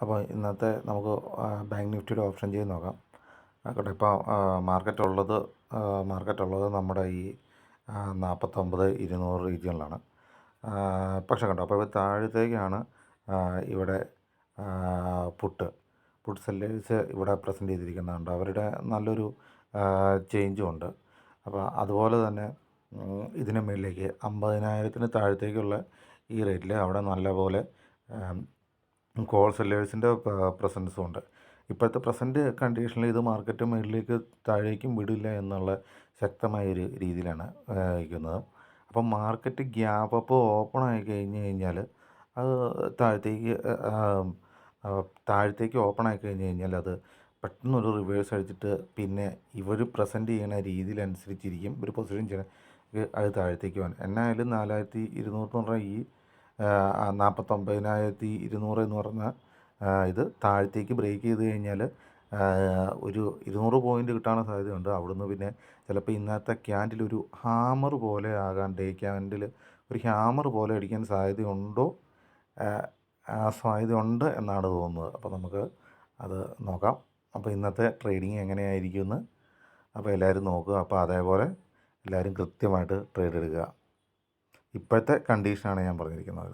അപ്പോൾ ഇന്നത്തെ നമുക്ക് ബാങ്ക് നിഫ്റ്റിയുടെ ഓപ്ഷൻ ചെയ്ത് നോക്കാം. ആയിക്കോട്ടെ. ഇപ്പോൾ മാർക്കറ്റുള്ളത് നമ്മുടെ ഈ 49,200 റീജിയനിലാണ്. പക്ഷേ കണ്ടോ, അപ്പോൾ താഴത്തേക്കാണ് ഇവിടെ പുട്ട് സെല്ലേഴ്സ് ഇവിടെ പ്രസൻറ്റ് ചെയ്തിരിക്കുന്നുണ്ട്. അവരുടെ നല്ലൊരു ചേഞ്ചും ഉണ്ട്. അപ്പോൾ അതുപോലെ തന്നെ ഇതിന് മുകളിലേക്ക് 50,000 താഴത്തേക്കുള്ള ഈ റേറ്റിൽ അവിടെ നല്ലപോലെ കോൾ സെല്ലേഴ്സിൻ്റെ പ്രസൻസും ഉണ്ട്. ഇപ്പോഴത്തെ പ്രസൻറ്റ് കണ്ടീഷനിൽ ഇത് മാർക്കറ്റ് മുകളിലേക്ക് താഴേക്കും വിടില്ല എന്നുള്ള ശക്തമായൊരു രീതിയിലാണ് ഇരിക്കുന്നത്. അപ്പം മാർക്കറ്റ് ഗ്യാപ്പ് അപ്പ് ഓപ്പൺ ആയി കഴിഞ്ഞാൽ അത് താഴത്തേക്ക് ഓപ്പൺ ആയി കഴിഞ്ഞാൽ അത് പെട്ടെന്നൊരു റിവേഴ്സ് അടിച്ചിട്ട് പിന്നെ ഇവർ പ്രസൻറ്റ് ചെയ്യുന്ന രീതിയിലനുസരിച്ചിരിക്കും ഒരു പൊസിഷൻ ചെയ്യണം അത് താഴത്തേക്ക് പോകാൻ. എന്നായാലും 4,200 എന്ന് പറഞ്ഞാൽ ഈ 49,200 എന്ന് പറഞ്ഞാൽ ഇത് താഴത്തേക്ക് ബ്രേക്ക് ചെയ്ത് കഴിഞ്ഞാൽ ഒരു 200 പോയിൻ്റ് കിട്ടാനുള്ള സാധ്യതയുണ്ട്. അവിടുന്ന് പിന്നെ ചിലപ്പോൾ ഇന്നത്തെ ക്യാൻഡിൽ ഒരു ഹാമർ പോലെ ആകാൻ, ഡേ ക്യാൻഡിൽ ഒരു ഹാമർ പോലെ അടിക്കാൻ സാധ്യതയുണ്ട് എന്നാണ് തോന്നുന്നത്. അപ്പോൾ നമുക്ക് അത് നോക്കാം. അപ്പോൾ ഇന്നത്തെ ട്രേഡിങ് എങ്ങനെയായിരിക്കുമെന്ന് അപ്പോൾ എല്ലാവരും നോക്കുക. അപ്പോൾ അതേപോലെ എല്ലാവരും കൃത്യമായിട്ട് ട്രേഡ് എടുക്കുക. ഇപ്പോഴത്തെ കണ്ടീഷനാണ് ഞാൻ പറഞ്ഞിരിക്കുന്നത്.